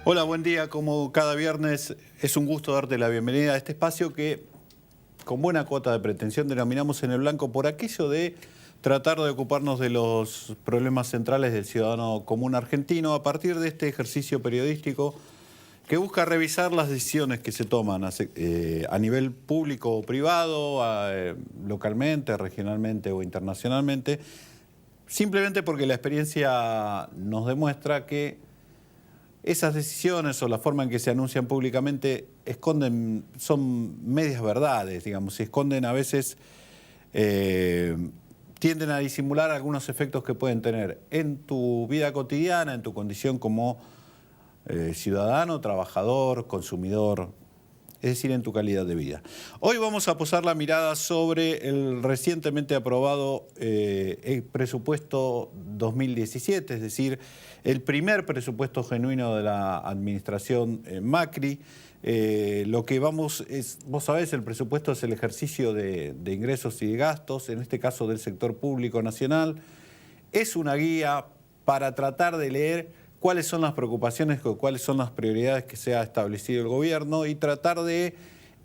Hola, buen día. Como cada viernes, es un gusto darte la bienvenida a este espacio que, con buena cuota de pretensión, denominamos En el Blanco por aquello de tratar de ocuparnos de los problemas centrales del ciudadano común argentino a partir de este ejercicio periodístico que busca revisar las decisiones que se toman a nivel público o privado, localmente, regionalmente o internacionalmente, simplemente porque la experiencia nos demuestra que esas decisiones o la forma en que se anuncian públicamente son medias verdades, digamos, y esconden a veces, tienden a disimular algunos efectos que pueden tener en tu vida cotidiana, en tu condición como ciudadano, trabajador, consumidor, es decir, en tu calidad de vida. Hoy vamos a posar la mirada sobre el recientemente aprobado el presupuesto 2017, es decir, el primer presupuesto genuino de la administración Macri. Lo que vos sabés, el presupuesto es el ejercicio de ingresos y de gastos, en este caso del sector público nacional. Es una guía para tratar de leer cuáles son las preocupaciones, cuáles son las prioridades que se ha establecido el gobierno y tratar de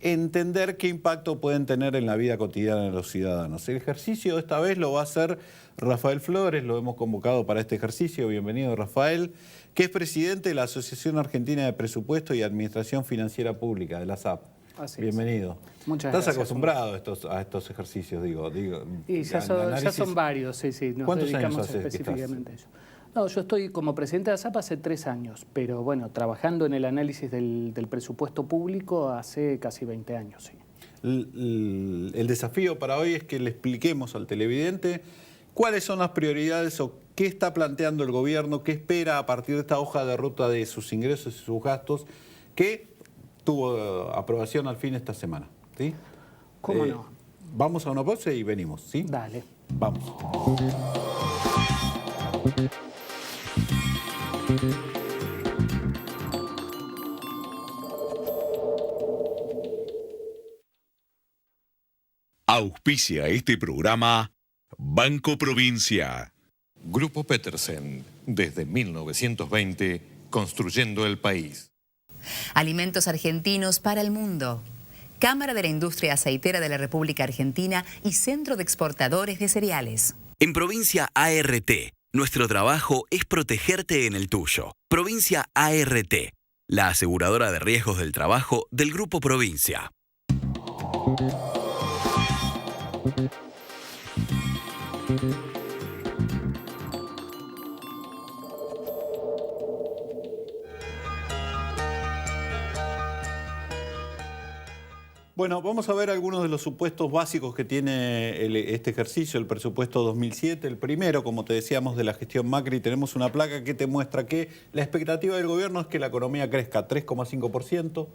entender qué impacto pueden tener en la vida cotidiana de los ciudadanos. El ejercicio esta vez lo va a hacer Rafael Flores, lo hemos convocado para este ejercicio. Bienvenido, Rafael, que es presidente de la Asociación Argentina de Presupuesto y Administración Financiera Pública, de la ASAP. Así bienvenido. Muchas gracias. ¿Estás acostumbrado a estos ejercicios, digo? Y ya son varios, sí. Nos ¿Cuántos años dedicamos hace específicamente a ello. No, yo estoy como presidente de ASAP hace 3 años, pero bueno, trabajando en el análisis del presupuesto público hace casi 20 años, sí. El desafío para hoy es que le expliquemos al televidente cuáles son las prioridades o qué está planteando el gobierno, qué espera a partir de esta hoja de ruta de sus ingresos y sus gastos, que tuvo aprobación al fin esta semana, ¿sí? ¿Cómo no? Vamos a una pausa y venimos, ¿sí? Dale. Vamos. Auspicia este programa Banco Provincia. Grupo Petersen, desde 1920, construyendo el país. Alimentos argentinos para el mundo. Cámara de la Industria Aceitera de la República Argentina y Centro de Exportadores de Cereales. En Provincia ART, nuestro trabajo es protegerte en el tuyo. Provincia ART, la aseguradora de riesgos del trabajo del Grupo Provincia. Bueno, vamos a ver algunos de los supuestos básicos que tiene este ejercicio, el presupuesto 2007. El primero, como te decíamos, de la gestión Macri, tenemos una placa que te muestra que la expectativa del gobierno es que la economía crezca 3,5%,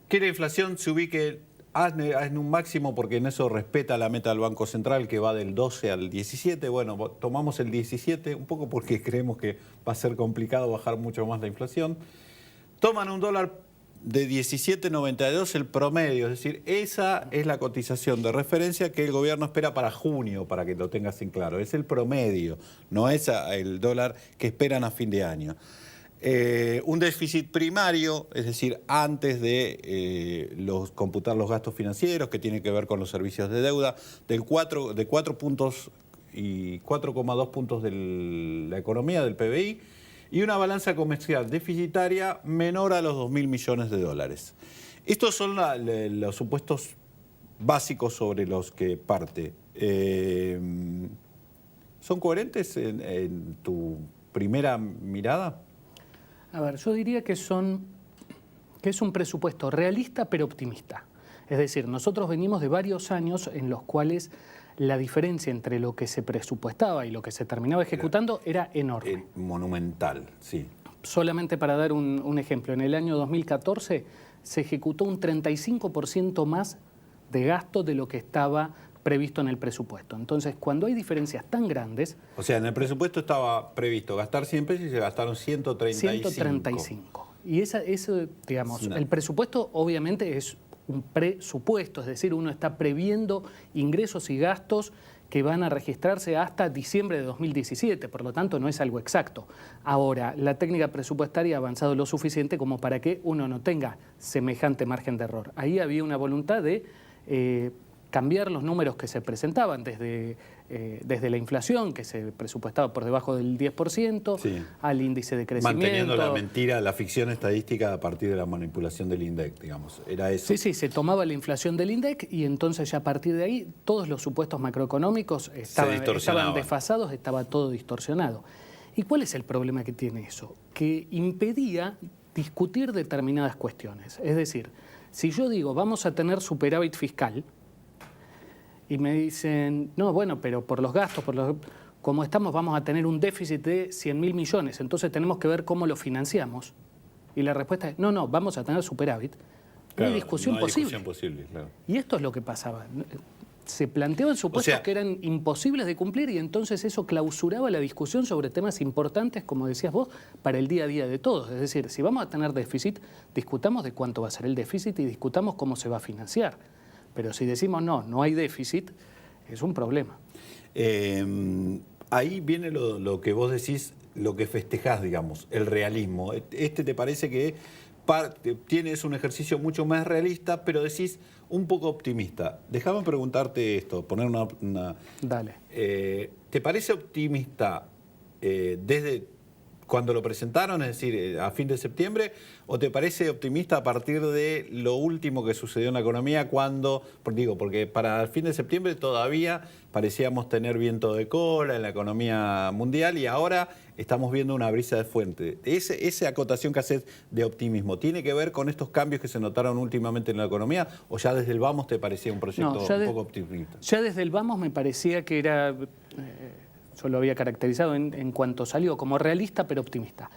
que la inflación se ubique en un máximo, porque en eso respeta la meta del Banco Central, que va del 12 al 17. Bueno, tomamos el 17, un poco porque creemos que va a ser complicado bajar mucho más la inflación. Toman un dólar de 17.92 el promedio, es decir, esa es la cotización de referencia que el gobierno espera para junio, para que lo tengas en claro. Es el promedio, no es el dólar que esperan a fin de año. Un déficit primario, es decir, antes de computar los gastos financieros, que tiene que ver con los servicios de deuda, de 4 puntos y 4,2 puntos de la economía, del PBI, y una balanza comercial deficitaria menor a los 2.000 millones de dólares. Estos son los supuestos básicos sobre los que parte. ¿Son coherentes en tu primera mirada? A ver, yo diría que es un presupuesto realista pero optimista. Es decir, nosotros venimos de varios años en los cuales la diferencia entre lo que se presupuestaba y lo que se terminaba ejecutando era enorme. Monumental, sí. Solamente para dar un ejemplo, en el año 2014 se ejecutó un 35% más de gasto de lo que estaba previsto en el presupuesto. Entonces, cuando hay diferencias tan grandes... O sea, en el presupuesto estaba previsto gastar 100 pesos y se gastaron 135. 135. Y eso, digamos, el presupuesto obviamente es un presupuesto, es decir, uno está previendo ingresos y gastos que van a registrarse hasta diciembre de 2017, por lo tanto no es algo exacto. Ahora, la técnica presupuestaria ha avanzado lo suficiente como para que uno no tenga semejante margen de error. Ahí había una voluntad de cambiar los números que se presentaban desde la inflación, que se presupuestaba por debajo del 10%, sí, al índice de crecimiento. Manteniendo la mentira, la ficción estadística a partir de la manipulación del INDEC, digamos. Era eso. Sí, sí, se tomaba la inflación del INDEC y entonces ya a partir de ahí todos los supuestos macroeconómicos estaban desfasados, estaba todo distorsionado. ¿Y cuál es el problema que tiene eso? Que impedía discutir determinadas cuestiones. Es decir, si yo digo vamos a tener superávit fiscal, y me dicen, no, bueno, pero por los gastos, como estamos, vamos a tener un déficit de 100.000 millones, entonces tenemos que ver cómo lo financiamos. Y la respuesta es, no, vamos a tener superávit. Claro, no hay discusión posible. Discusión posible, claro. Y esto es lo que pasaba. Se planteaban supuestos que eran imposibles de cumplir y entonces eso clausuraba la discusión sobre temas importantes, como decías vos, para el día a día de todos. Es decir, si vamos a tener déficit, discutamos de cuánto va a ser el déficit y discutamos cómo se va a financiar. Pero si decimos no hay déficit, es un problema. Ahí viene lo que vos decís, lo que festejás, digamos, el realismo. ¿Te parece que tienes un ejercicio mucho más realista, pero decís un poco optimista? Déjame preguntarte esto, poner una... Dale. ¿Te parece optimista desde cuando lo presentaron, es decir, a fin de septiembre, o te parece optimista a partir de lo último que sucedió en la economía porque para el fin de septiembre todavía parecíamos tener viento de cola en la economía mundial y ahora estamos viendo una brisa de fuente? Esa acotación que haces de optimismo, ¿tiene que ver con estos cambios que se notaron últimamente en la economía o ya desde el vamos te parecía un proyecto un poco optimista? Ya desde el vamos me parecía que era... yo lo había caracterizado en cuanto salió como realista pero optimista.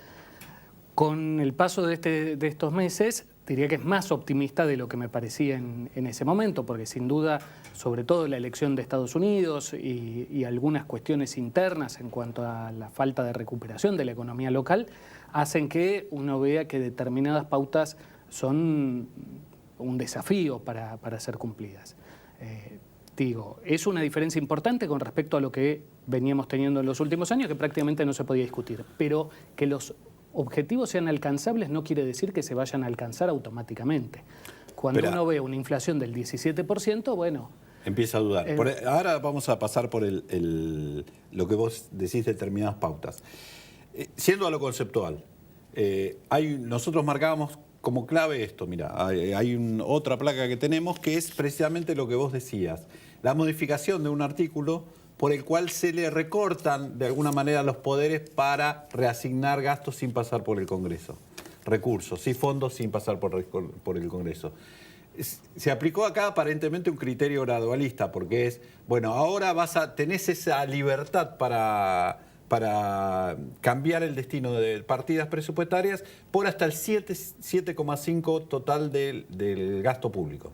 Con el paso de estos meses diría que es más optimista de lo que me parecía en ese momento, porque sin duda, sobre todo la elección de Estados Unidos y algunas cuestiones internas en cuanto a la falta de recuperación de la economía local, hacen que uno vea que determinadas pautas son un desafío para ser cumplidas. Es una diferencia importante con respecto a lo que veníamos teniendo en los últimos años, que prácticamente no se podía discutir. Pero que los objetivos sean alcanzables no quiere decir que se vayan a alcanzar automáticamente. Cuando uno ve una inflación del 17%, bueno... Empieza a dudar. Ahora vamos a pasar por lo que vos decís de determinadas pautas. Siendo a lo conceptual, nosotros marcábamos como clave esto, mira, hay otra placa que tenemos que es precisamente lo que vos decías, la modificación de un artículo por el cual se le recortan de alguna manera los poderes para reasignar gastos sin pasar por el Congreso, recursos y fondos sin pasar por el Congreso. Se aplicó acá aparentemente un criterio gradualista, porque es, bueno, ahora tenés esa libertad para cambiar el destino de partidas presupuestarias por hasta el 7,5 total del gasto público.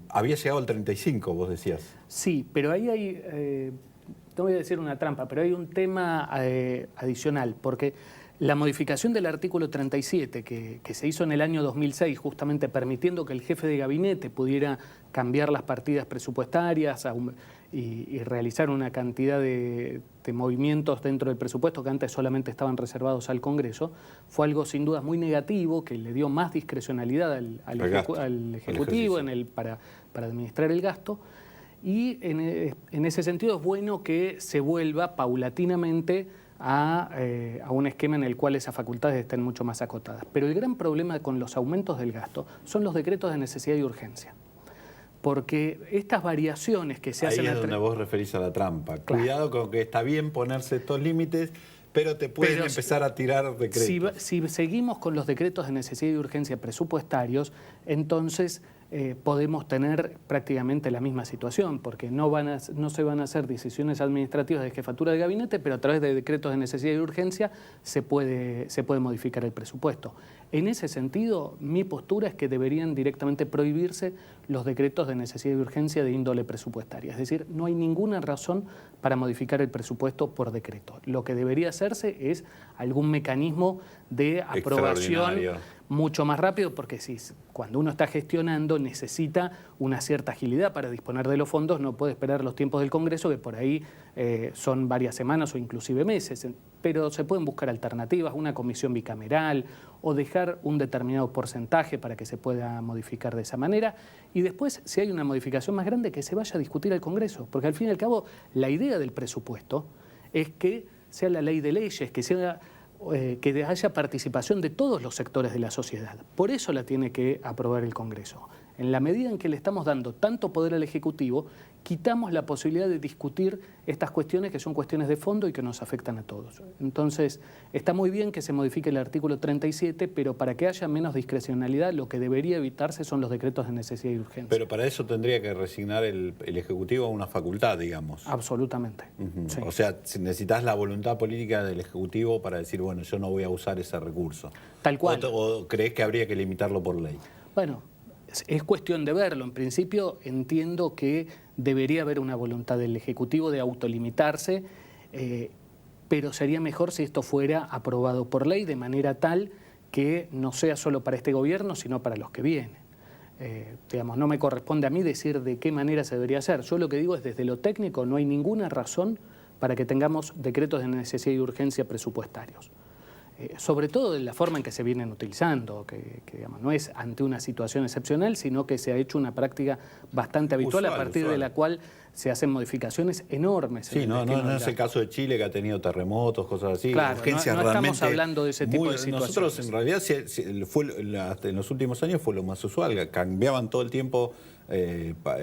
Había llegado al 35, vos decías. Sí, pero ahí hay, no voy a decir una trampa, pero hay un tema adicional, porque la modificación del artículo 37 que se hizo en el año 2006, justamente permitiendo que el jefe de gabinete pudiera cambiar las partidas presupuestarias y realizar una cantidad de movimientos dentro del presupuesto que antes solamente estaban reservados al Congreso, fue algo sin duda muy negativo, que le dio más discrecionalidad al Ejecutivo para administrar el gasto. Y en ese sentido es bueno que se vuelva paulatinamente a un esquema en el cual esas facultades estén mucho más acotadas. Pero el gran problema con los aumentos del gasto son los decretos de necesidad y urgencia. Porque estas variaciones que se hacen... Ahí es donde vos referís a la trampa. Claro. Cuidado con que está bien ponerse estos límites, pero te pueden empezar a tirar decretos. Si seguimos con los decretos de necesidad y urgencia presupuestarios, entonces podemos tener prácticamente la misma situación, porque no se van a hacer decisiones administrativas de jefatura de gabinete, pero a través de decretos de necesidad y urgencia se puede modificar el presupuesto. En ese sentido, mi postura es que deberían directamente prohibirse los decretos de necesidad y urgencia de índole presupuestaria. Es decir, no hay ninguna razón para modificar el presupuesto por decreto. Lo que debería hacerse es algún mecanismo de aprobación mucho más rápido, porque si cuando uno está gestionando necesita una cierta agilidad para disponer de los fondos, no puede esperar los tiempos del Congreso, que por ahí son varias semanas o inclusive meses, pero se pueden buscar alternativas, una comisión bicameral o dejar un determinado porcentaje para que se pueda modificar de esa manera, y después, si hay una modificación más grande, que se vaya a discutir al Congreso, porque al fin y al cabo la idea del presupuesto es que sea la ley de leyes, que sea que haya participación de todos los sectores de la sociedad. Por eso la tiene que aprobar el Congreso. En la medida en que le estamos dando tanto poder al Ejecutivo, quitamos la posibilidad de discutir estas cuestiones que son cuestiones de fondo y que nos afectan a todos. Entonces, está muy bien que se modifique el artículo 37, pero para que haya menos discrecionalidad, lo que debería evitarse son los decretos de necesidad y urgencia. Pero para eso tendría que resignar el Ejecutivo a una facultad, digamos. Absolutamente. Sí. Sí. O sea, necesitas la voluntad política del Ejecutivo para decir, bueno, yo no voy a usar ese recurso. Tal cual. ¿O crees que habría que limitarlo por ley? Bueno, es cuestión de verlo. En principio entiendo que debería haber una voluntad del Ejecutivo de autolimitarse, pero sería mejor si esto fuera aprobado por ley de manera tal que no sea solo para este gobierno, sino para los que vienen. Digamos, no me corresponde a mí decir de qué manera se debería hacer. Yo lo que digo es, desde lo técnico, no hay ninguna razón para que tengamos decretos de necesidad y urgencia presupuestarios. Sobre todo de la forma en que se vienen utilizando, que digamos, no es ante una situación excepcional, sino que se ha hecho una práctica bastante habitual, a partir de la cual se hacen modificaciones enormes. Sí, no es el caso de Chile, que ha tenido terremotos, cosas así. Claro, urgencias no estamos realmente hablando de ese tipo de situaciones. Nosotros, en realidad, en los últimos años fue lo más usual. Cambiaban todo el tiempo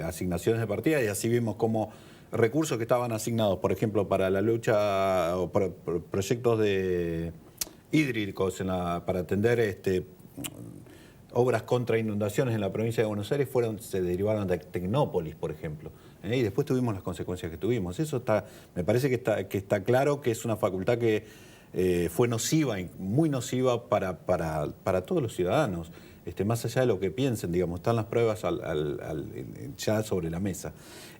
asignaciones de partida, y así vimos cómo recursos que estaban asignados, por ejemplo, para la lucha o para proyectos hídricos para atender obras contra inundaciones en la provincia de Buenos Aires se derivaron de Tecnópolis, por ejemplo. Y después tuvimos las consecuencias que tuvimos. Eso me parece que está claro que es una facultad que fue nociva, muy nociva para todos los ciudadanos. Más allá de lo que piensen, digamos, están las pruebas ya sobre la mesa.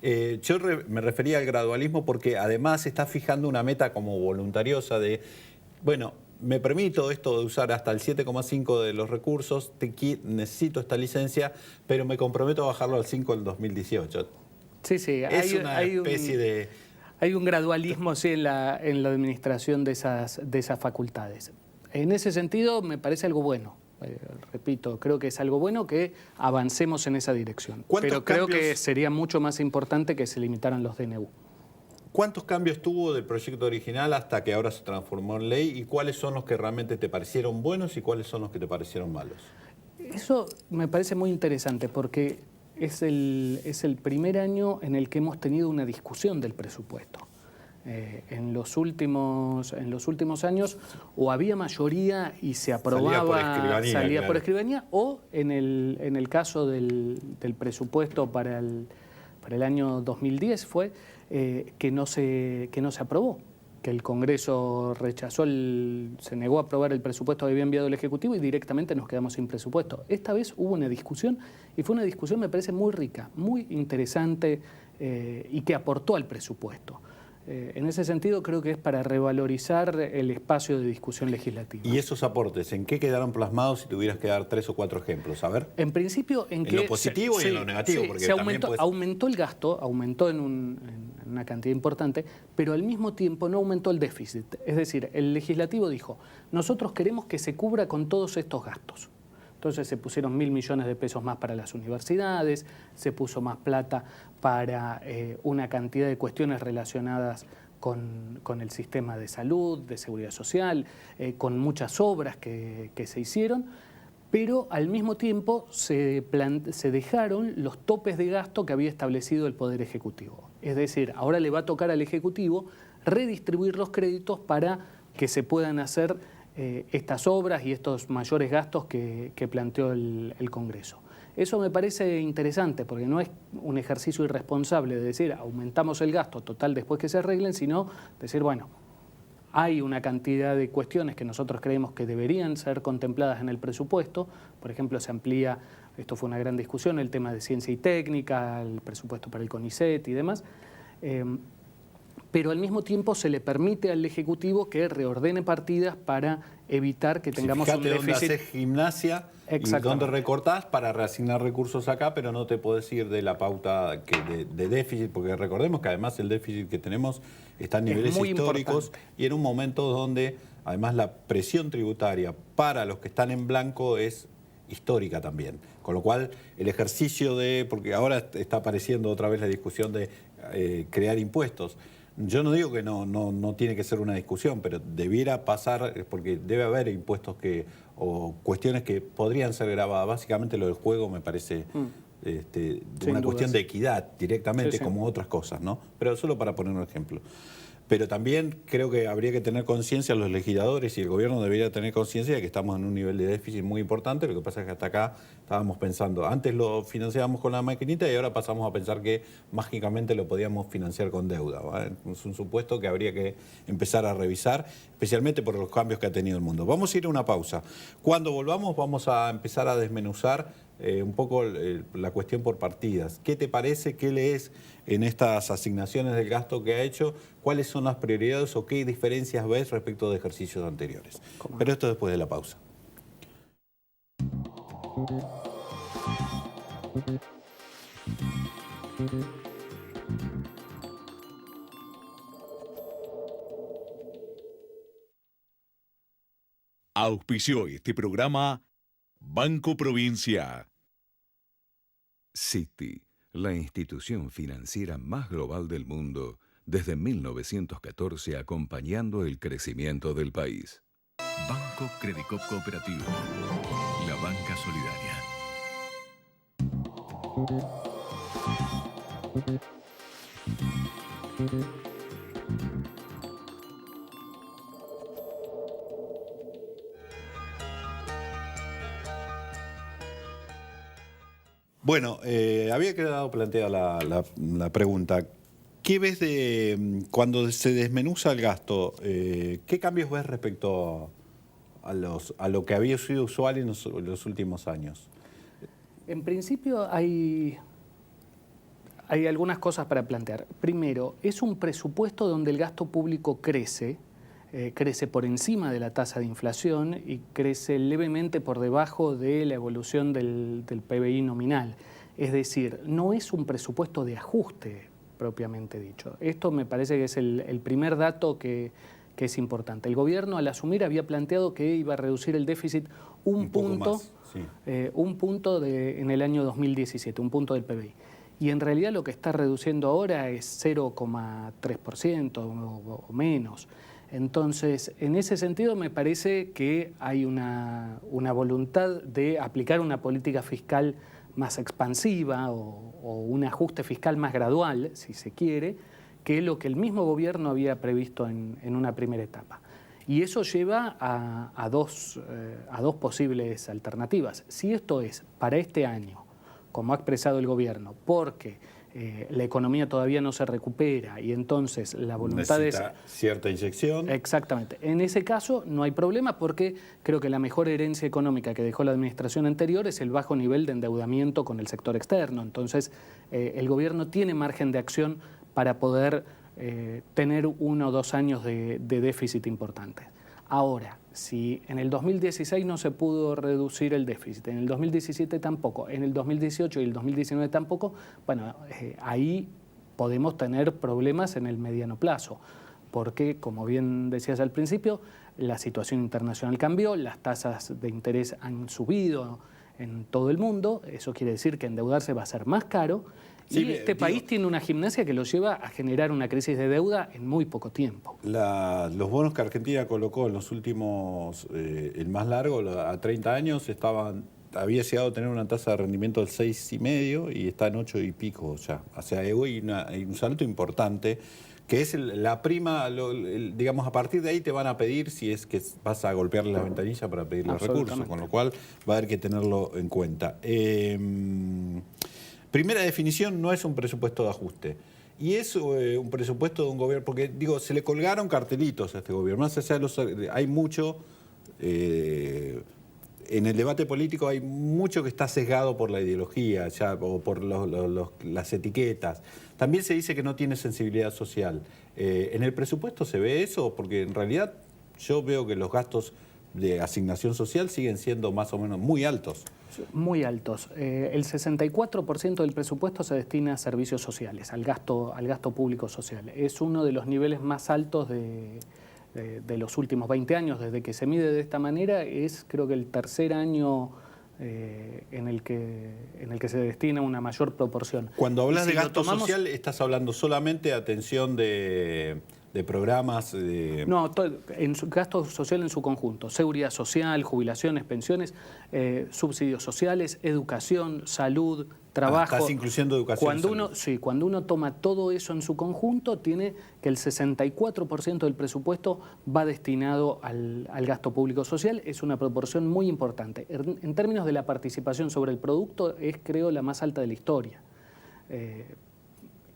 Yo me refería al gradualismo porque además está fijando una meta como voluntariosa de, bueno, me permito esto de usar hasta el 7,5 de los recursos, necesito esta licencia, pero me comprometo a bajarlo al 5 del 2018. Sí, hay un gradualismo sí, en la administración de esas facultades. En ese sentido me parece algo bueno. Repito, creo que es algo bueno que avancemos en esa dirección. Pero creo que sería mucho más importante que se limitaran los DNU. ¿Cuántos cambios tuvo del proyecto original hasta que ahora se transformó en ley? ¿Y cuáles son los que realmente te parecieron buenos y cuáles son los que te parecieron malos? Eso me parece muy interesante porque es el primer año en el que hemos tenido una discusión del presupuesto. En los últimos años o había mayoría y se aprobaba, salía por escribanía, o en el caso del presupuesto para el año 2010 fue que no se aprobó, que el Congreso rechazó, se negó a aprobar el presupuesto que había enviado el Ejecutivo y directamente nos quedamos sin presupuesto. Esta vez hubo una discusión y fue una discusión, me parece, muy rica, muy interesante y que aportó al presupuesto. En ese sentido creo que es para revalorizar el espacio de discusión legislativa. ¿Y esos aportes en qué quedaron plasmados si tuvieras que dar 3 o 4 ejemplos? A ver. En principio en lo positivo y en lo negativo. Porque se aumentó el gasto, aumentó en una cantidad importante, pero al mismo tiempo no aumentó el déficit. Es decir, el legislativo dijo, nosotros queremos que se cubra con todos estos gastos. Entonces se pusieron 1.000 millones de pesos más para las universidades, se puso más plata para una cantidad de cuestiones relacionadas con el sistema de salud, de seguridad social, con muchas obras que se hicieron, pero al mismo tiempo se dejaron los topes de gasto que había establecido el Poder Ejecutivo. Es decir, ahora le va a tocar al Ejecutivo redistribuir los créditos para que se puedan hacer estas obras y estos mayores gastos que planteó el Congreso. Eso me parece interesante porque no es un ejercicio irresponsable de decir aumentamos el gasto total después que se arreglen, sino decir, bueno, hay una cantidad de cuestiones que nosotros creemos que deberían ser contempladas en el presupuesto. Por ejemplo, se amplía, esto fue una gran discusión, el tema de ciencia y técnica, el presupuesto para el CONICET y demás. pero al mismo tiempo se le permite al Ejecutivo que reordene partidas para evitar que tengamos un Fíjate dónde déficit. haces gimnasia y dónde recortás para reasignar recursos acá, pero no te podés ir de la pauta de déficit, porque recordemos que además el déficit que tenemos está en niveles muy históricos importante. y en un momento donde además la presión tributaria para los que están en blanco es histórica también. Con lo cual el ejercicio porque ahora está apareciendo otra vez la discusión de crear impuestos. Yo no digo que no tiene que ser una discusión, pero debiera pasar, porque debe haber impuestos o cuestiones que podrían ser grabadas. Básicamente lo del juego me parece una cuestión de equidad directamente, Sí, sí. como otras cosas, ¿no? Pero solo para poner un ejemplo. Pero también creo que habría que tener conciencia, los legisladores y el gobierno debería tener conciencia de que estamos en un nivel de déficit muy importante. Lo que pasa es que hasta acá estábamos pensando, antes lo financiábamos con la maquinita y ahora pasamos a pensar que mágicamente lo podíamos financiar con deuda, ¿vale? Es un supuesto que habría que empezar a revisar, especialmente por los cambios que ha tenido el mundo. Vamos a ir a una pausa. Cuando volvamos vamos a empezar a desmenuzar un poco la cuestión por partidas. ¿Qué te parece? ¿Qué lees en estas asignaciones del gasto que ha hecho? ¿Cuáles son las prioridades o qué diferencias ves respecto de ejercicios anteriores? Pero esto después de la pausa. Auspició este programa Banco Provincia. Citi, la institución financiera más global del mundo, desde 1914 acompañando el crecimiento del país. Banco Credicop Cooperativo, la banca solidaria. Bueno, había quedado planteada la pregunta. ¿Qué ves de cuando se desmenuza el gasto? ¿Qué cambios ves respecto a lo que había sido usual en los últimos años? En principio hay algunas cosas para plantear. Primero, es un presupuesto donde el gasto público crece por encima de la tasa de inflación y crece levemente por debajo de la evolución del PBI nominal. Es decir, no es un presupuesto de ajuste propiamente dicho. Esto me parece que es el primer dato que es importante. El gobierno al asumir había planteado que iba a reducir el déficit un punto más, sí. En el año 2017, un punto del PBI. Y en realidad lo que está reduciendo ahora es 0,3% o menos. Entonces, en ese sentido me parece que hay una voluntad de aplicar una política fiscal más expansiva o un ajuste fiscal más gradual, si se quiere, que lo que el mismo gobierno había previsto en una primera etapa. Y eso lleva a dos posibles alternativas. Si esto es para este año, como ha expresado el gobierno, porque la economía todavía no se recupera y entonces la voluntad necesita cierta inyección. Exactamente. En ese caso no hay problema porque creo que la mejor herencia económica que dejó la administración anterior es el bajo nivel de endeudamiento con el sector externo. Entonces el gobierno tiene margen de acción para poder tener 1 o 2 años de déficit importantes. Ahora, si en el 2016 no se pudo reducir el déficit, en el 2017 tampoco, en el 2018 y el 2019 tampoco, bueno, ahí podemos tener problemas en el mediano plazo, porque, como bien decías al principio, la situación internacional cambió, las tasas de interés han subido en todo el mundo, eso quiere decir que endeudarse va a ser más caro, Sí, y este país tiene una gimnasia que lo lleva a generar una crisis de deuda en muy poco tiempo. Los bonos que Argentina colocó en los últimos, el más largo, a 30 años, había llegado a tener una tasa de rendimiento del 6,5 y está en 8 y pico ya. O sea, hay un salto importante, que es la prima, digamos, a partir de ahí te van a pedir si es que vas a golpearle la ventanilla para pedir los recursos, con lo cual va a haber que tenerlo en cuenta. Primera definición, no es un presupuesto de ajuste. Y es un presupuesto de un gobierno, porque digo, se le colgaron cartelitos a este gobierno. Más allá de hay mucho en el debate político hay mucho que está sesgado por la ideología ya, o por las etiquetas. También se dice que no tiene sensibilidad social. ¿En el presupuesto se ve eso? Porque en realidad yo veo que los gastos de asignación social siguen siendo más o menos muy altos. Muy altos. El 64% del presupuesto se destina a servicios sociales, al gasto público social. Es uno de los niveles más altos de los últimos 20 años, desde que se mide de esta manera. Es, creo que, el tercer año en el que se destina una mayor proporción. Cuando hablas de gasto social, ¿estás hablando solamente de atención de programas? No, en gasto social en su conjunto. Seguridad social, jubilaciones, pensiones, subsidios sociales, educación, salud, trabajo. Estás incluyendo educación. Cuando uno toma todo eso en su conjunto, tiene que el 64% del presupuesto va destinado al gasto público social. Es una proporción muy importante. En términos de la participación sobre el producto, es, creo, la más alta de la historia.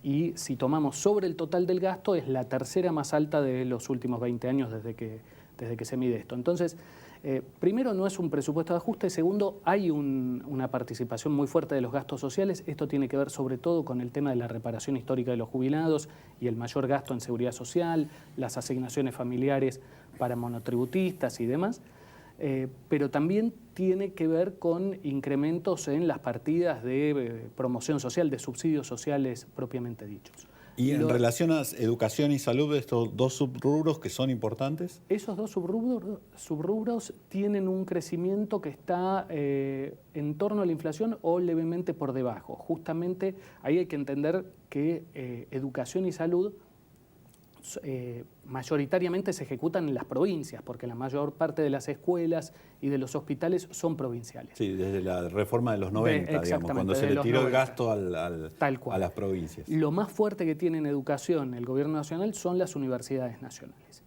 Y si tomamos sobre el total del gasto, es la tercera más alta de los últimos 20 años desde que se mide esto. Entonces, primero, no es un presupuesto de ajuste. Segundo, hay una participación muy fuerte de los gastos sociales. Esto tiene que ver sobre todo con el tema de la reparación histórica de los jubilados y el mayor gasto en seguridad social, las asignaciones familiares para monotributistas y demás. Pero también tiene que ver con incrementos en las partidas de promoción social, de subsidios sociales propiamente dichos. ¿Y en relación a educación y salud, estos dos subrubros que son importantes? Esos dos subrubros tienen un crecimiento que está en torno a la inflación o levemente por debajo. Justamente ahí hay que entender que educación y salud mayoritariamente se ejecutan en las provincias, porque la mayor parte de las escuelas y de los hospitales son provinciales. Sí, desde la reforma de los 90, digamos, cuando se le tiró el gasto a las provincias. Lo más fuerte que tiene en educación el gobierno nacional son las universidades nacionales.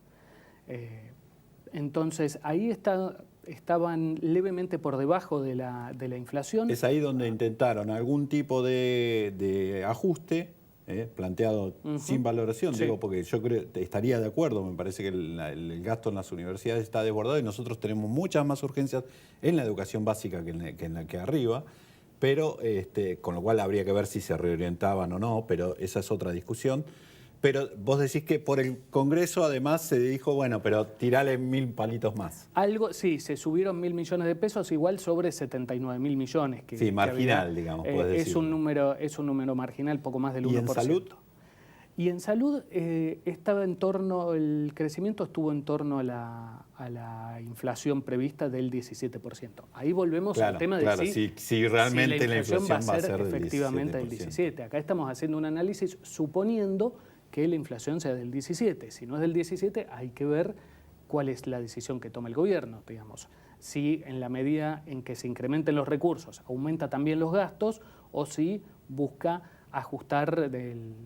Entonces, ahí estaban levemente por debajo de la inflación. Es ahí donde intentaron algún tipo de ajuste, planteado sin valoración, sí. Digo, porque yo creo estaría de acuerdo, me parece que el gasto en las universidades está desbordado y nosotros tenemos muchas más urgencias en la educación básica que en la que arriba, pero con lo cual habría que ver si se reorientaban o no, pero esa es otra discusión. Pero vos decís que por el Congreso además se dijo, bueno, pero tirale 1.000 palitos más. Sí, se subieron 1.000 millones de pesos, igual sobre 79.000 millones. Sí, marginal, digamos, podés decir. Es un número marginal, poco más del 1%. ¿Y en salud? Y en salud el crecimiento estuvo en torno a la inflación prevista del 17%. Ahí volvemos al tema de si realmente si la inflación va a ser del efectivamente del 17%. Acá estamos haciendo un análisis suponiendo que la inflación sea del 17%. Si no es del 17%, hay que ver cuál es la decisión que toma el gobierno, digamos. Si en la medida en que se incrementen los recursos aumenta también los gastos o si busca ajustar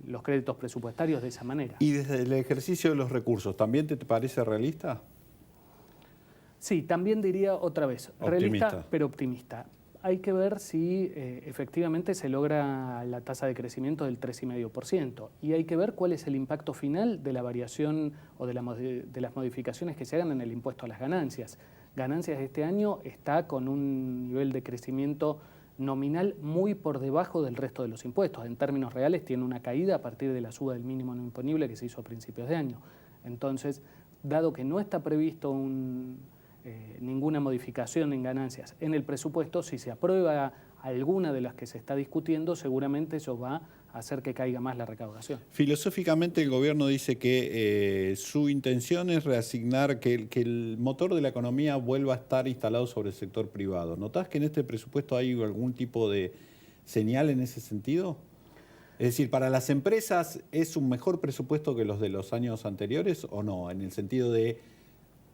los créditos presupuestarios de esa manera. ¿Y desde el ejercicio de los recursos, también te parece realista? Sí, también diría otra vez, realista pero optimista. Hay que ver si efectivamente se logra la tasa de crecimiento del 3,5%. Y hay que ver cuál es el impacto final de la variación o de las modificaciones que se hagan en el impuesto a las ganancias. Ganancias este año está con un nivel de crecimiento nominal muy por debajo del resto de los impuestos. En términos reales tiene una caída a partir de la suba del mínimo no imponible que se hizo a principios de año. Entonces, dado que no está previsto ninguna modificación en ganancias en el presupuesto, si se aprueba alguna de las que se está discutiendo, seguramente eso va a hacer que caiga más la recaudación. Filosóficamente el gobierno dice que su intención es reasignar, que el motor de la economía vuelva a estar instalado sobre el sector privado. ¿Notás que en este presupuesto hay algún tipo de señal en ese sentido? Es decir, ¿para las empresas es un mejor presupuesto que los de los años anteriores o no? En el sentido de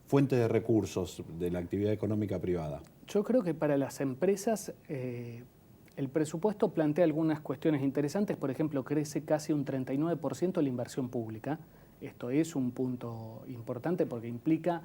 fuente de recursos de la actividad económica privada. Yo creo que para las empresas el presupuesto plantea algunas cuestiones interesantes. Por ejemplo, crece casi un 39% la inversión pública. Esto es un punto importante porque implica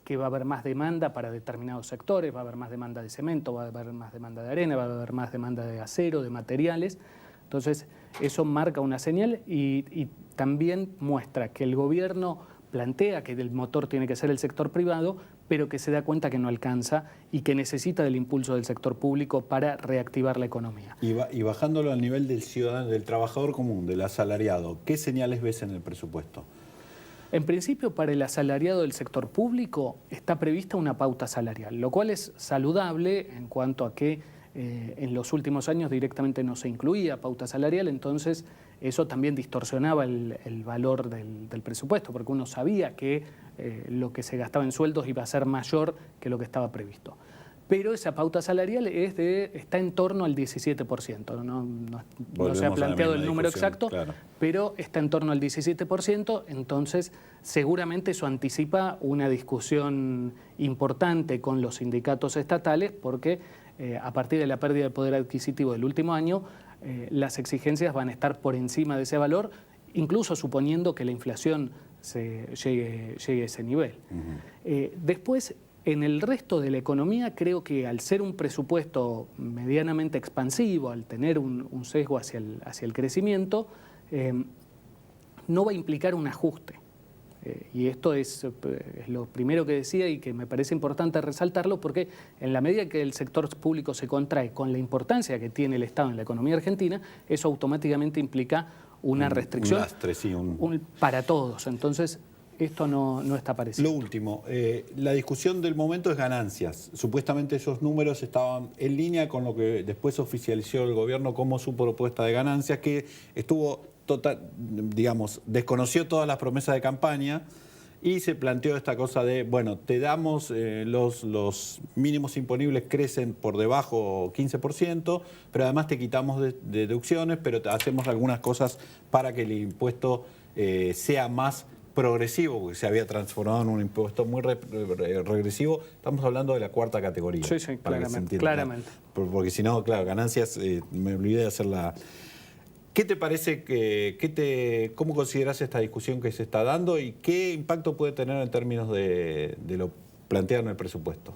que va a haber más demanda para determinados sectores, va a haber más demanda de cemento, va a haber más demanda de arena, va a haber más demanda de acero, de materiales. Entonces, eso marca una señal y también muestra que el gobierno plantea que el motor tiene que ser el sector privado, pero que se da cuenta que no alcanza y que necesita del impulso del sector público para reactivar la economía. Y bajándolo al nivel del ciudadano, del trabajador común, del asalariado, ¿qué señales ves en el presupuesto? En principio, para el asalariado del sector público está prevista una pauta salarial, lo cual es saludable en cuanto a que en los últimos años directamente no se incluía pauta salarial, entonces eso también distorsionaba el valor del presupuesto, porque uno sabía que lo que se gastaba en sueldos iba a ser mayor que lo que estaba previsto. Pero esa pauta salarial está en torno al 17%. No se ha planteado el número exacto, claro, pero está en torno al 17%, entonces seguramente eso anticipa una discusión importante con los sindicatos estatales, porque a partir de la pérdida de poder adquisitivo del último año, las exigencias van a estar por encima de ese valor, incluso suponiendo que la inflación llegue a ese nivel. Después, en el resto de la economía, creo que al ser un presupuesto medianamente expansivo, al tener un sesgo hacia el crecimiento, no va a implicar un ajuste. Y esto es lo primero que decía y que me parece importante resaltarlo, porque en la medida que el sector público se contrae con la importancia que tiene el Estado en la economía argentina, eso automáticamente implica una restricción un lastre, sí, para todos. Entonces, esto no está apareciendo. Lo último, la discusión del momento es ganancias. Supuestamente esos números estaban en línea con lo que después oficializó el gobierno como su propuesta de ganancias, que estuvo desconoció todas las promesas de campaña y se planteó esta cosa de, bueno, te damos, los mínimos imponibles crecen por debajo 15%, pero además te quitamos deducciones, pero hacemos algunas cosas para que el impuesto sea más progresivo, porque se había transformado en un impuesto muy regresivo. Estamos hablando de la cuarta categoría. Sí, claramente. Porque si no, claro, ganancias, me olvidé de hacer la... ¿Qué te parece, cómo consideras esta discusión que se está dando y qué impacto puede tener en términos de lo planteado en el presupuesto?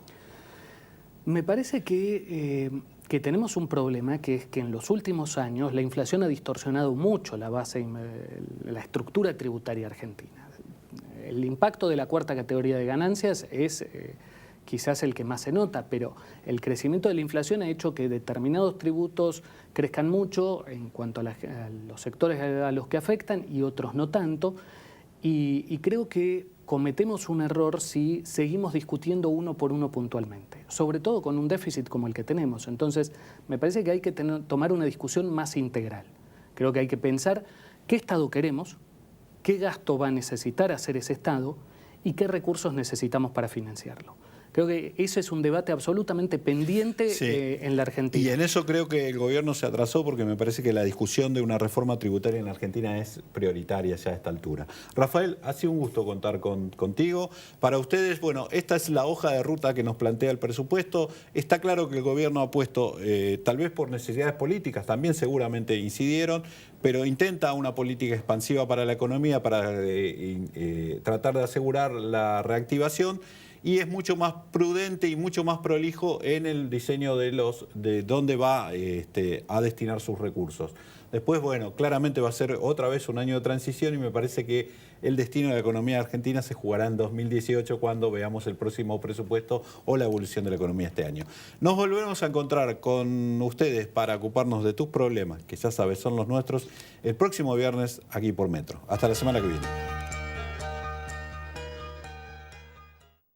Me parece que tenemos un problema, que es que en los últimos años la inflación ha distorsionado mucho la estructura tributaria argentina. El impacto de la cuarta categoría de ganancias es quizás el que más se nota, pero el crecimiento de la inflación ha hecho que determinados tributos crezcan mucho en cuanto a los sectores a los que afectan y otros no tanto, y creo que cometemos un error si seguimos discutiendo uno por uno puntualmente, sobre todo con un déficit como el que tenemos. Entonces, me parece que hay que tomar una discusión más integral. Creo que hay que pensar qué Estado queremos, qué gasto va a necesitar hacer ese Estado y qué recursos necesitamos para financiarlo. Creo que ese es un debate absolutamente pendiente en la Argentina. Y en eso creo que el gobierno se atrasó, porque me parece que la discusión de una reforma tributaria en la Argentina es prioritaria ya a esta altura. Rafael, ha sido un gusto contar contigo. Para ustedes, bueno, esta es la hoja de ruta que nos plantea el presupuesto. Está claro que el gobierno ha puesto, tal vez por necesidades políticas, también seguramente incidieron, pero intenta una política expansiva para la economía, para tratar de asegurar la reactivación. Y es mucho más prudente y mucho más prolijo en el diseño de dónde va a destinar sus recursos. Después, bueno, claramente va a ser otra vez un año de transición y me parece que el destino de la economía argentina se jugará en 2018 cuando veamos el próximo presupuesto o la evolución de la economía este año. Nos volveremos a encontrar con ustedes para ocuparnos de tus problemas, que ya sabes son los nuestros, el próximo viernes aquí por Metro. Hasta la semana que viene.